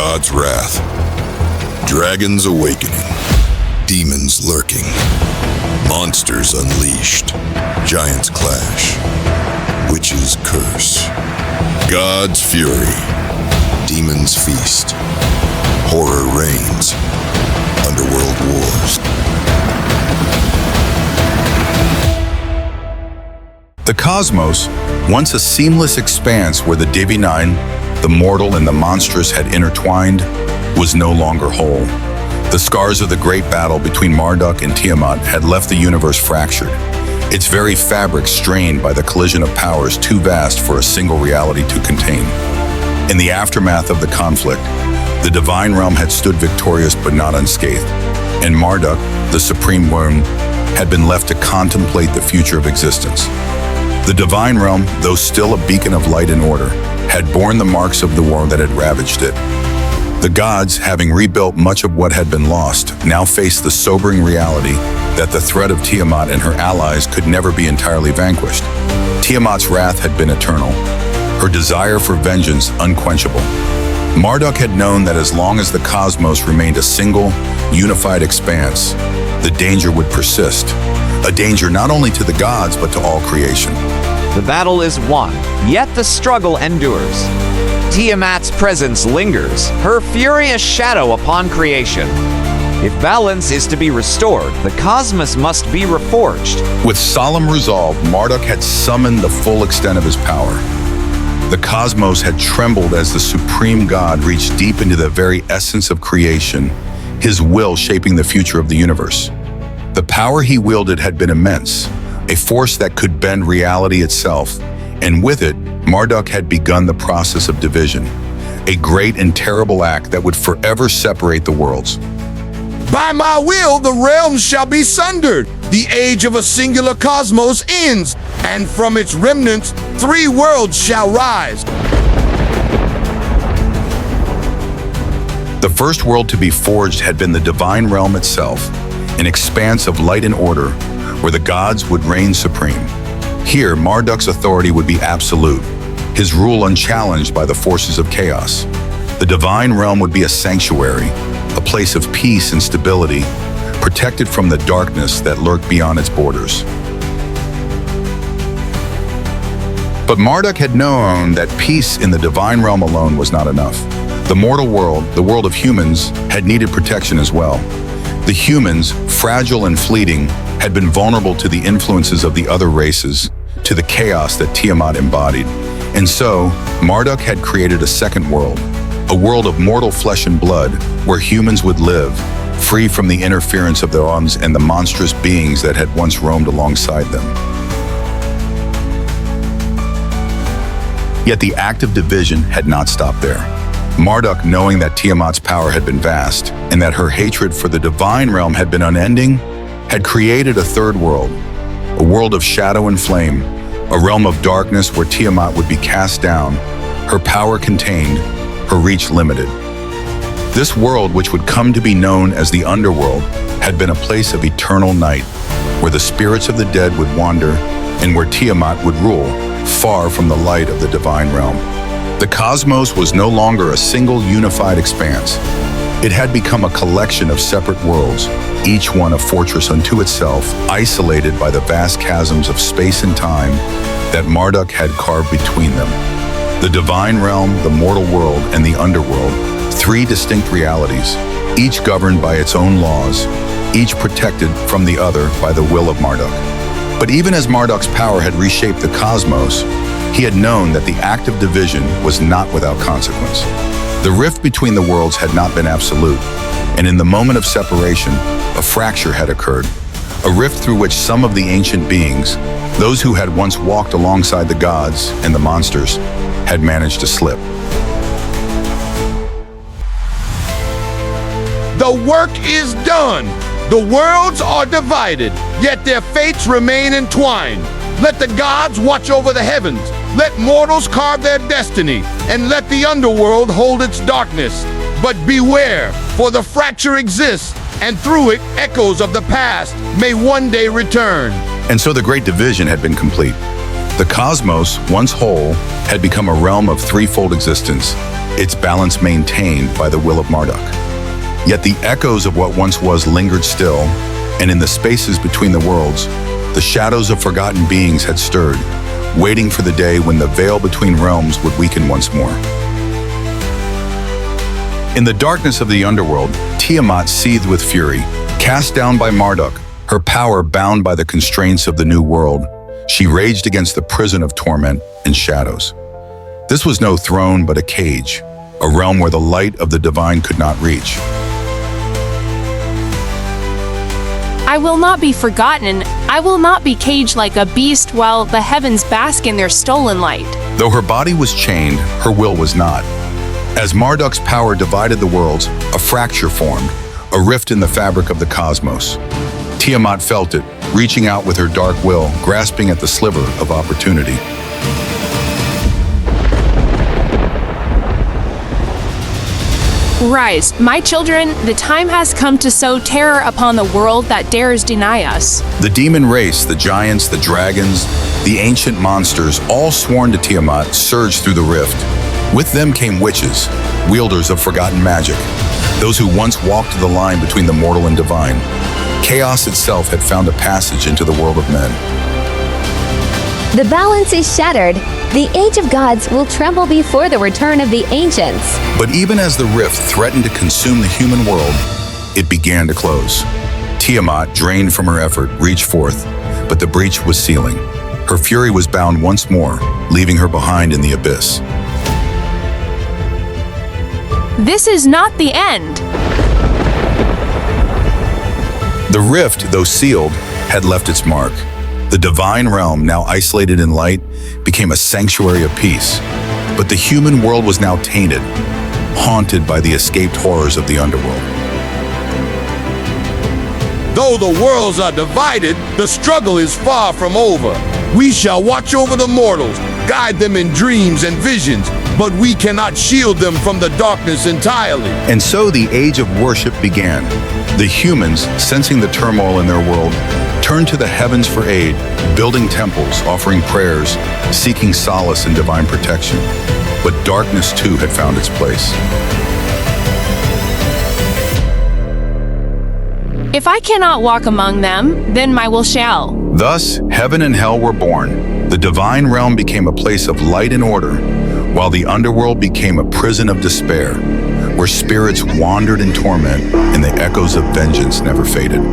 God's wrath, dragons awakening, demons lurking, monsters unleashed, giants clash, witches curse, God's fury, demons feast, horror reigns, underworld wars. The cosmos, once a seamless expanse where the divine, the mortal, and the monstrous had intertwined, was no longer whole. The scars of the great battle between Marduk and Tiamat had left the universe fractured, its very fabric strained by the collision of powers too vast for a single reality to contain. In the aftermath of the conflict, the divine realm had stood victorious but not unscathed, and Marduk, the supreme worm, had been left to contemplate the future of existence. The divine realm, though still a beacon of light and order, had borne the marks of the war that had ravaged it. The gods, having rebuilt much of what had been lost, now faced the sobering reality that the threat of Tiamat and her allies could never be entirely vanquished. Tiamat's wrath had been eternal, her desire for vengeance unquenchable. Marduk had known that as long as the cosmos remained a single, unified expanse, the danger would persist, a danger not only to the gods but to all creation. The battle is won, yet the struggle endures. Tiamat's presence lingers, her furious shadow upon creation. If balance is to be restored, the cosmos must be reforged. With solemn resolve, Marduk had summoned the full extent of his power. The cosmos had trembled as the supreme god reached deep into the very essence of creation, his will shaping the future of the universe. The power he wielded had been immense, a force that could bend reality itself, and with it, Marduk had begun the process of division, a great and terrible act that would forever separate the worlds. By my will, the realms shall be sundered. The age of a singular cosmos ends, and from its remnants, 3 worlds shall rise. The first world to be forged had been the divine realm itself, an expanse of light and order where the gods would reign supreme. Here, Marduk's authority would be absolute, his rule unchallenged by the forces of chaos. The divine realm would be a sanctuary, a place of peace and stability, protected from the darkness that lurked beyond its borders. But Marduk had known that peace in the divine realm alone was not enough. The mortal world, the world of humans, had needed protection as well. The humans, fragile and fleeting, had been vulnerable to the influences of the other races, to the chaos that Tiamat embodied. And so, Marduk had created a second world, a world of mortal flesh and blood, where humans would live, free from the interference of the realms and the monstrous beings that had once roamed alongside them. Yet the act of division had not stopped there. Marduk, knowing that Tiamat's power had been vast, and that her hatred for the divine realm had been unending, had created a third world, a world of shadow and flame, a realm of darkness where Tiamat would be cast down, her power contained, her reach limited. This world, which would come to be known as the underworld, had been a place of eternal night, where the spirits of the dead would wander and where Tiamat would rule, far from the light of the divine realm. The cosmos was no longer a single unified expanse. It had become a collection of separate worlds, each one a fortress unto itself, isolated by the vast chasms of space and time that Marduk had carved between them. The divine realm, the mortal world, and the underworld, 3 distinct realities, each governed by its own laws, each protected from the other by the will of Marduk. But even as Marduk's power had reshaped the cosmos, he had known that the act of division was not without consequence. The rift between the worlds had not been absolute, and in the moment of separation, a fracture had occurred, a rift through which some of the ancient beings, those who had once walked alongside the gods and the monsters, had managed to slip. The work is done. The worlds are divided, yet their fates remain entwined. Let the gods watch over the heavens. Let mortals carve their destiny, and let the underworld hold its darkness. But beware, for the fracture exists, and through it, echoes of the past may one day return. And so the great division had been complete. The cosmos, once whole, had become a realm of threefold existence, its balance maintained by the will of Marduk. Yet the echoes of what once was lingered still, and in the spaces between the worlds, the shadows of forgotten beings had stirred, waiting for the day when the veil between realms would weaken once more. In the darkness of the underworld, Tiamat seethed with fury. Cast down by Marduk, her power bound by the constraints of the new world, she raged against the prison of torment and shadows. This was no throne but a cage, a realm where the light of the divine could not reach. I will not be forgotten. I will not be caged like a beast while the heavens bask in their stolen light. Though her body was chained, her will was not. As Marduk's power divided the worlds, a fracture formed, a rift in the fabric of the cosmos. Tiamat felt it, reaching out with her dark will, grasping at the sliver of opportunity. Rise, my children, the time has come to sow terror upon the world that dares deny us. The demon race, the giants, the dragons, the ancient monsters, all sworn to Tiamat, surged through the rift. With them came witches, wielders of forgotten magic, those who once walked the line between the mortal and divine. Chaos itself had found a passage into the world of men. The balance is shattered. The age of gods will tremble before the return of the ancients. But even as the rift threatened to consume the human world, it began to close. Tiamat, drained from her effort, reached forth, but the breach was sealing. Her fury was bound once more, leaving her behind in the abyss. This is not the end. The rift, though sealed, had left its mark. The divine realm, now isolated in light, became a sanctuary of peace. But the human world was now tainted, haunted by the escaped horrors of the underworld. Though the worlds are divided, the struggle is far from over. We shall watch over the mortals, guide them in dreams and visions, but we cannot shield them from the darkness entirely. And so the age of worship began. The humans, sensing the turmoil in their world, turned to the heavens for aid, building temples, offering prayers, seeking solace in divine protection. But darkness too had found its place. If I cannot walk among them, then my will shall. Thus, heaven and hell were born. The divine realm became a place of light and order, while the underworld became a prison of despair, where spirits wandered in torment and the echoes of vengeance never faded.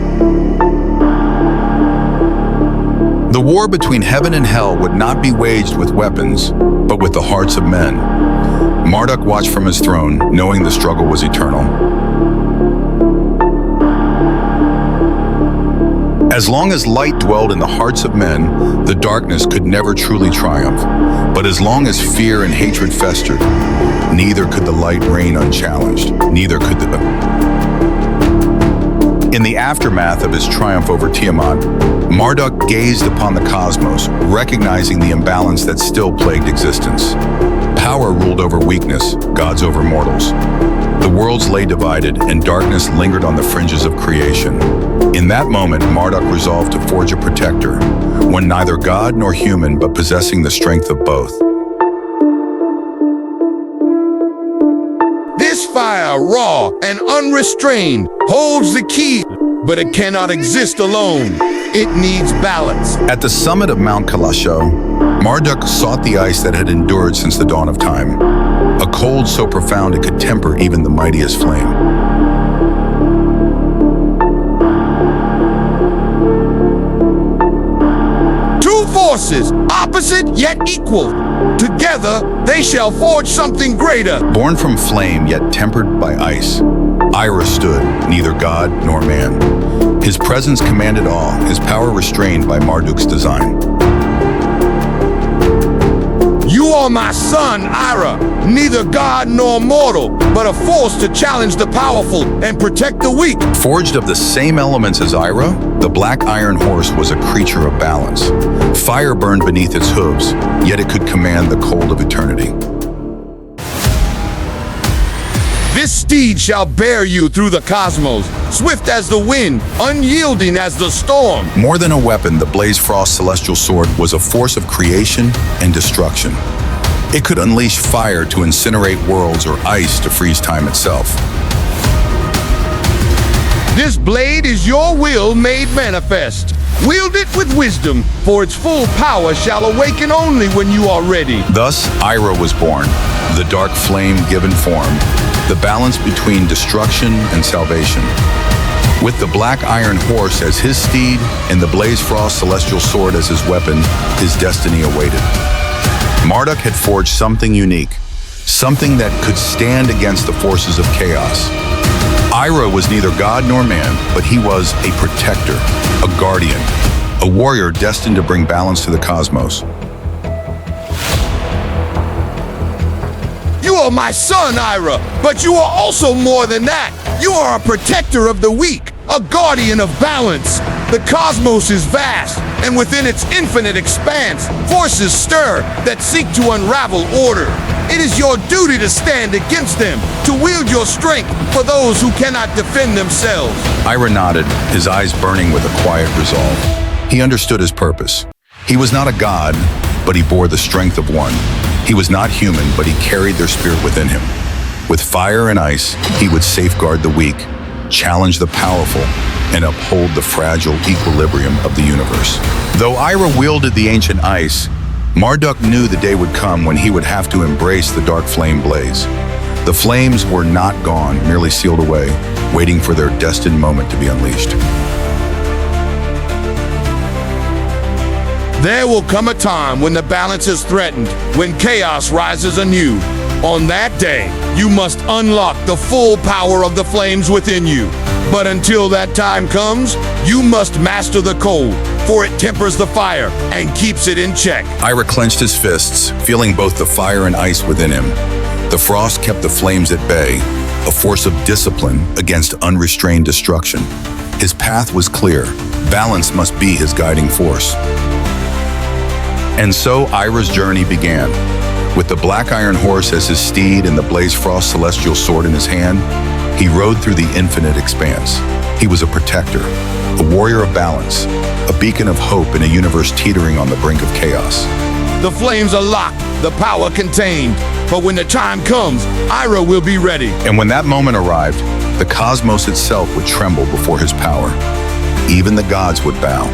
The war between heaven and hell would not be waged with weapons, but with the hearts of men. Marduk watched from his throne, knowing the struggle was eternal. As long as light dwelled in the hearts of men, the darkness could never truly triumph. But as long as fear and hatred festered, neither could the light reign unchallenged, neither could In the aftermath of his triumph over Tiamat, Marduk gazed upon the cosmos, recognizing the imbalance that still plagued existence. Power ruled over weakness, gods over mortals. The worlds lay divided, and darkness lingered on the fringes of creation. In that moment, Marduk resolved to forge a protector, one neither god nor human, but possessing the strength of both. This fire, raw and unrestrained, holds the key, but it cannot exist alone. It needs balance. At the summit of Mount Kalasho, Marduk sought the ice that had endured since the dawn of time, a cold so profound it could temper even the mightiest flame. Two forces, opposite yet equal. Together, they shall forge something greater. Born from flame yet tempered by ice, Ira stood, neither god nor man. His presence commanded awe, his power restrained by Marduk's design. You are my son, Ira, neither god nor mortal, but a force to challenge the powerful and protect the weak. Forged of the same elements as Ira, the black iron horse was a creature of balance. Fire burned beneath its hooves, yet it could command the cold of eternity. This steed shall bear you through the cosmos, swift as the wind, unyielding as the storm. More than a weapon, the Blaze Frost celestial sword was a force of creation and destruction. It could unleash fire to incinerate worlds or ice to freeze time itself. This blade is your will made manifest. Wield it with wisdom, for its full power shall awaken only when you are ready. Thus, Ira was born, the dark flame given form, the balance between destruction and salvation. With the black iron horse as his steed and the Blaze Frost celestial sword as his weapon, his destiny awaited. Marduk had forged something unique, something that could stand against the forces of chaos. Ira was neither god nor man, but he was a protector, a guardian, a warrior destined to bring balance to the cosmos. You are my son, Ira, but you are also more than that. You are a protector of the weak, a guardian of balance. The cosmos is vast, and within its infinite expanse, forces stir that seek to unravel order. It is your duty to stand against them, to wield your strength for those who cannot defend themselves. Ira nodded, his eyes burning with a quiet resolve. He understood his purpose. He was not a god, but he bore the strength of one. He was not human, but he carried their spirit within him. With fire and ice, he would safeguard the weak, challenge the powerful, and uphold the fragile equilibrium of the universe. Though Ira wielded the ancient ice, Marduk knew the day would come when he would have to embrace the dark flame blaze. The flames were not gone, merely sealed away, waiting for their destined moment to be unleashed. There will come a time when the balance is threatened, when chaos rises anew. On that day, you must unlock the full power of the flames within you. But until that time comes, you must master the cold, for it tempers the fire and keeps it in check. Ira clenched his fists, feeling both the fire and ice within him. The frost kept the flames at bay, a force of discipline against unrestrained destruction. His path was clear. Balance must be his guiding force. And so Ira's journey began. With the black iron horse as his steed and the Blaze Frost celestial sword in his hand, he rode through the infinite expanse. He was a protector, a warrior of balance, a beacon of hope in a universe teetering on the brink of chaos. The flames are locked, the power contained. But when the time comes, Ira will be ready. And when that moment arrived, the cosmos itself would tremble before his power. Even the gods would bow.